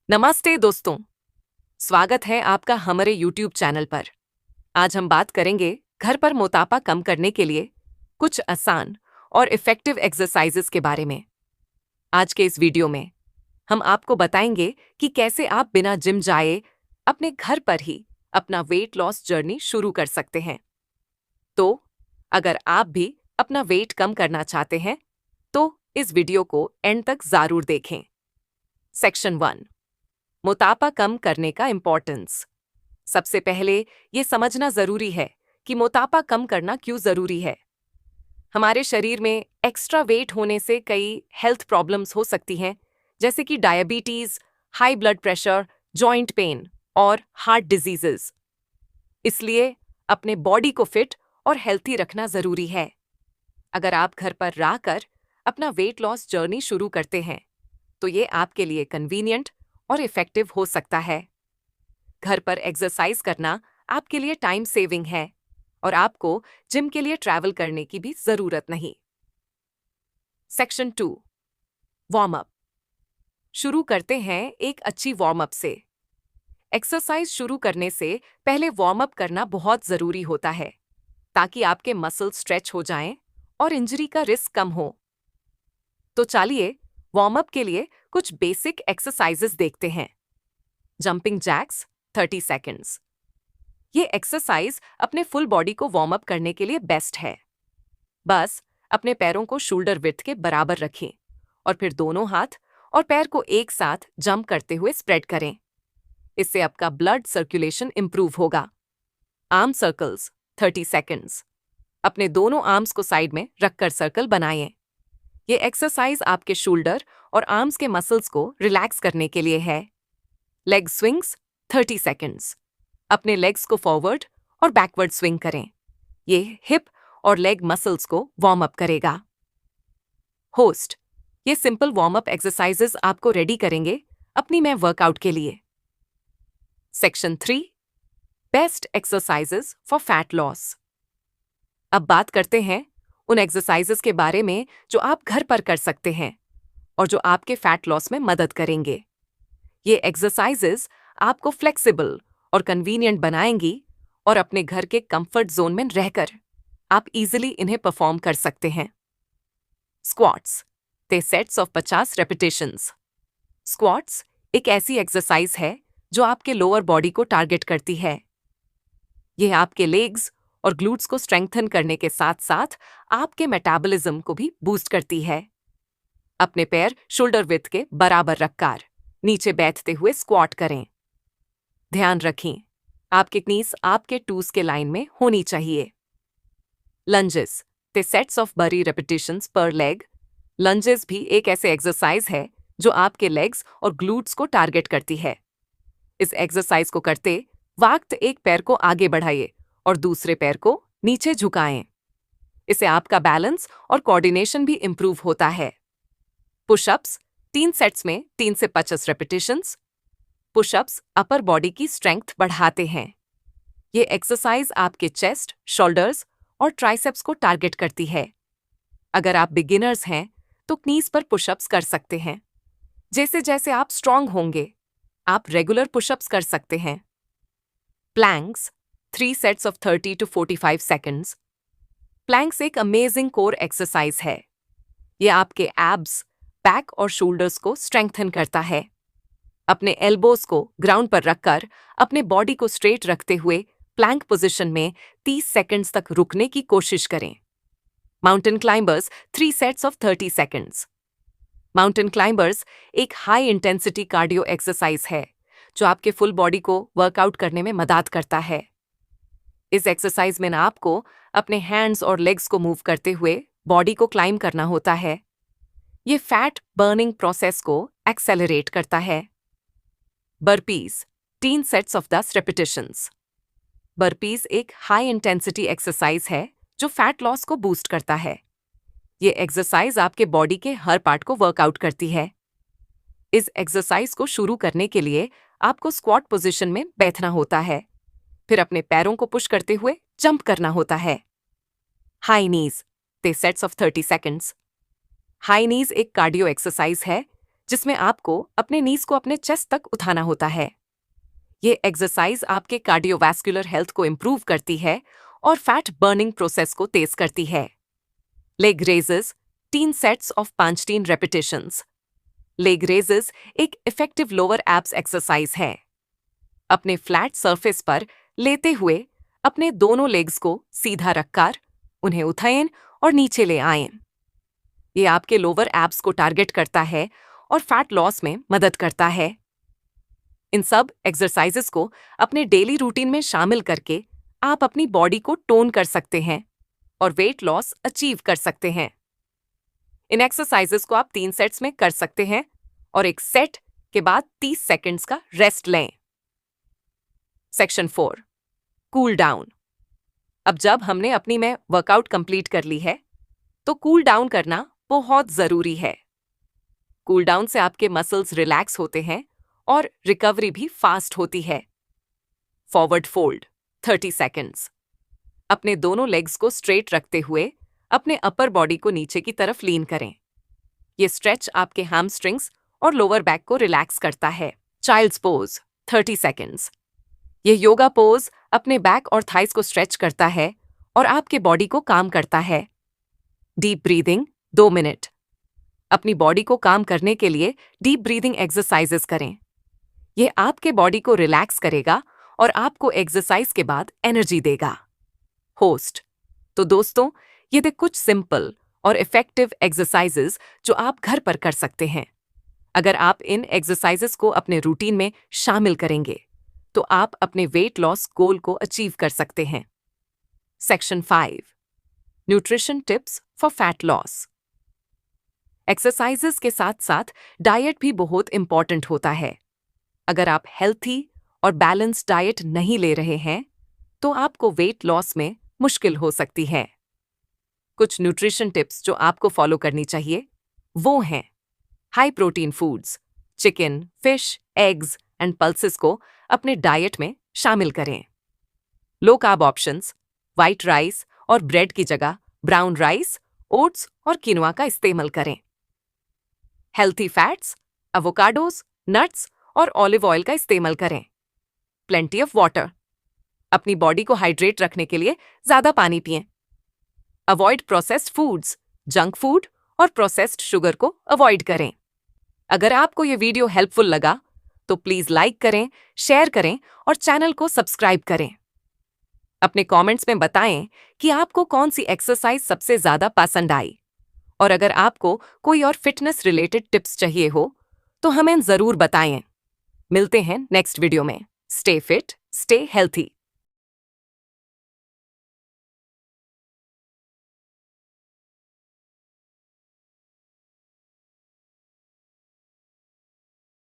नमस्ते दोस्तों, स्वागत है आपका हमारे YouTube चैनल पर। आज हम बात करेंगे घर पर मोटापा कम करने के लिए कुछ आसान और इफ़ेक्टिव एक्सरसाइजेस के बारे में। आज के इस वीडियो में हम आपको बताएंगे कि कैसे आप बिना जिम जाए अपने घर पर ही अपना वेट लॉस जर्नी शुरू कर सकते हैं। तो अगर आप भी अपना वेट कम करना चाहते हैं, तो इस वीडियो को एंड तक ज़रूर देखें। सेक्शन 1, मोटापा कम करने का इम्पोर्टेंस। सबसे पहले ये समझना जरूरी है कि मोटापा कम करना क्यों जरूरी है। हमारे शरीर में एक्स्ट्रा वेट होने से कई हेल्थ प्रॉब्लम्स हो सकती हैं, जैसे कि diabetes, high blood pressure, joint pain और हार्ट डिजीजेस। इसलिए अपने बॉडी को फिट और हेल्थी रखना जरूरी है। अगर आप घर पर रहकर अपना वेट लॉस जर्नी शुरू करते हैं, तो ये आपके लिए कन्वीनियंट और इफेक्टिव हो सकता है। घर पर एक्सरसाइज करना आपके लिए टाइम सेविंग है और आपको जिम के लिए ट्रैवल करने की भी जरूरत नहीं। Section 2, warm up. शुरू करते हैं एक अच्छी वार्म अप से। एक्सरसाइज शुरू करने से पहले वार्म अप करना बहुत जरूरी होता है, ताकि आपके मसल स्ट्रेच हो जाएं और इंजरी का रिस्क कम हो। तो चलिए वार्म अप के लिए कुछ बेसिक एक्सरसाइजेस देखते हैं। Jumping jacks 30 seconds. ये एक्सरसाइज अपने फुल बॉडी को वार्म अप करने के लिए बेस्ट है। बस अपने पैरों को शोल्डर विड्थ के बराबर रखें और फिर दोनों हाथ और पैर को एक साथ जंप करते हुए स्प्रेड करें। इससे आपका ब्लड सर्कुलेशन इंप्रूव होगा। Arm circles 30 seconds. अपने दोनों आर्म्स को साइड में रखकर सर्कल बनाएं। ये एक्सरसाइज आपके शोल्डर और आर्म्स के मसल्स को रिलैक्स करने के लिए है। Leg swings 30 seconds. अपने लेग्स को फॉरवर्ड और बैकवर्ड स्विंग करें। ये हिप और लेग मसल्स को वार्म अप करेगा। होस्ट। ये सिंपल वार्म अप एक्सरसाइजेस आपको रेडी करेंगे अपनी में वर्कआउट के लिए। Section 3, best exercises for fat loss. अब बात करते हैं उन एक्सरसाइजेस के बारे में जो आप घर पर कर सकते हैं और जो आपके फैट लॉस में मदद करेंगे। ये एक्सरसाइजेस आपको फ्लेक्सिबल और कन्वीनियंट बनाएंगी और अपने घर के कंफर्ट जोन में रहकर आप इजीली इन्हें परफॉर्म कर सकते हैं। Squats 30 sets of 50 repetitions. Squats एक ऐसी एक्सरसाइज है जो आपके लोअर बॉडी को टारगेट करती है। यह आपके लेग्स और ग्लूट्स को स्ट्रेंथन करने के साथ साथ आपके मेटाबॉलिज्म को भी बूस्ट करती है। अपने पैर शोल्डर विड्थ के बराबर रखकर नीचे बैठते हुए स्क्वाट करें। ध्यान रखें, आपके नीज आपके टूज के लाइन में होनी चाहिए। लंजेस 30 सेट्स ऑफ 12 रेपिटेशंस पर लेग। लंजेस भी एक ऐसे एक्सरसाइज है जो आपके लेग्स और ग्लूट्स को टारगेट करती है। इस एक्सरसाइज को करते वक्त एक पैर को आगे बढ़ाइए और दूसरे पैर को नीचे झुकाएं। इससे आपका बैलेंस और कोऑर्डिनेशन भी इंप्रूव होता है। पुशअप्स 3 सेट्स में 3 से 25 रेपिटेशंस। पुशअप्स अपर बॉडी की स्ट्रेंथ बढ़ाते हैं। ये एक्सरसाइज आपके चेस्ट, शोल्डर्स और ट्राइसेप्स को टारगेट करती है। अगर आप बिगिनर्स हैं तो नीज पर पुशअप्स कर सकते हैं। जैसे जैसे आप स्ट्रांग होंगे, आप रेगुलर पुशअप्स कर सकते हैं। Planks 3 sets of 30 to 45 seconds. Planks एक अमेजिंग कोर एक्सरसाइज है। ये आपके एब्स, बैक और शोल्डर्स को स्ट्रेंथन करता है। अपने एल्बोज को ग्राउंड पर रखकर अपने बॉडी को स्ट्रेट रखते हुए प्लैंक पोजीशन में 30 सेकंड्स तक रुकने की कोशिश करें। Mountain climbers 3 sets of 30 seconds. Mountain climbers एक हाई इंटेंसिटी कार्डियो एक्सरसाइज है जो आपके फुल बॉडी को वर्कआउट करने में मदद करता है। इस एक्सरसाइज में आपको अपने हैंड्स और लेग्स को मूव करते हुए बॉडी को क्लाइंब करना होता है। ये फैट बर्निंग प्रोसेस को एक्सेलरेट करता है। Burpees 3 sets of 10 repetitions. Burpees एक हाई इंटेंसिटी एक्सरसाइज है जो फैट लॉस को बूस्ट करता है। ये एक्सरसाइज आपके बॉडी के हर पार्ट को वर्कआउट करती है। इस एक्सरसाइज को शुरू करने के लिए आपको स्क्वाट पोजीशन में बैठना होता है, फिर अपने पैरों को पुश करते हुए जंप करना होता है। High knees 30 sets of 30 seconds. High नीज एक कार्डियो एक्सरसाइज है जिसमें आपको अपने नीज को अपने चेस्ट तक उठाना होता है। ये एक्सरसाइज आपके कार्डियोवैस्कुलर हेल्थ को इंप्रूव करती है और फैट बर्निंग प्रोसेस को तेज करती है। Leg raises 3 sets of 5 repetitions. Leg raises एक इफेक्टिव लोअर एब्स एक्सरसाइज है। अपने फ्लैट सरफेस पर लेते हुए अपने दोनों लेग्स को सीधा रखकर उन्हें उठाएं और नीचे ले आएं। ये आपके लोअर एब्स को टारगेट करता है और फैट लॉस में मदद करता है। इन सब एक्सरसाइजेस को अपने डेली रूटीन में शामिल करके आप अपनी बॉडी को टोन कर सकते हैं और वेट लॉस अचीव कर सकते हैं। इन एक्सरसाइजेस को आप 3 सेट्स में कर सकते हैं और एक सेट के बाद 30 सेकंड्स का रेस्ट लें। Section 4, cool down. अब जब हमने अपनी में वर्कआउट कंप्लीट कर ली है तो कूल डाउन करना बहुत जरूरी है। कूल डाउन से आपके मसल्स रिलैक्स होते हैं और रिकवरी भी फास्ट होती है। Forward fold 30 seconds. अपने दोनों लेग्स को स्ट्रेट रखते हुए अपने अपर बॉडी को नीचे की तरफ लीन करें। ये स्ट्रेच आपके हैमस्ट्रिंग्स और लोअर बैक को रिलैक्स करता है। Child's pose 30 seconds. ये योगा पोज अपने बैक और थाइस को स्ट्रेच करता है और आपके बॉडी को काम करता है। Deep breathing 2 minute. अपनी बॉडी को काम करने के लिए डीप ब्रीदिंग एक्सरसाइजेस करें। ये आपके बॉडी को रिलैक्स करेगा और आपको एक्सरसाइज के बाद एनर्जी देगा। होस्ट। तो दोस्तों, ये थे कुछ सिंपल और इफेक्टिव एक्सरसाइजेस जो आप घर पर कर सकते हैं। अगर आप इन एक्सरसाइजेस को अपने रूटीन में शामिल करेंगे तो आप अपने वेट लॉस गोल को अचीव कर सकते हैं। Section 5, nutrition tips for fat loss. Exercises के साथ साथ डाइट भी बहुत इंपॉर्टेंट होता है। अगर आप हेल्थी और बैलेंस्ड डाइट नहीं ले रहे हैं तो आपको वेट लॉस में मुश्किल हो सकती है। कुछ न्यूट्रिशन टिप्स जो आपको फॉलो करनी चाहिए वो हैं high protein foods, chicken, fish, eggs and pulses को अपने डाइट में शामिल करें। Low carb options, white rice और ब्रेड की जगह ब्राउन राइस, ओट्स और किनोआ का इस्तेमाल करें। हेल्थी फैट्स, एवोकाडोस, नट्स और ऑलिव ऑयल का इस्तेमाल करें। Plenty of water. अपनी बॉडी को हाइड्रेट रखने के लिए ज्यादा पानी पिएं। Avoid processed foods, junk food और प्रोसेस्ड शुगर को अवॉइड करें। अगर आपको ये वीडियो हेल्पफुल लगा तो प्लीज लाइक करें, शेयर करें और चैनल को सब्सक्राइब करें। अपने कमेंट्स में बताएं कि आपको कौन सी एक्सरसाइज सबसे ज्यादा पसंद आई, और अगर आपको कोई और फिटनेस रिलेटेड टिप्स चाहिए हो तो हमें जरूर बताएं। मिलते हैं नेक्स्ट वीडियो में। Stay fit, stay healthy.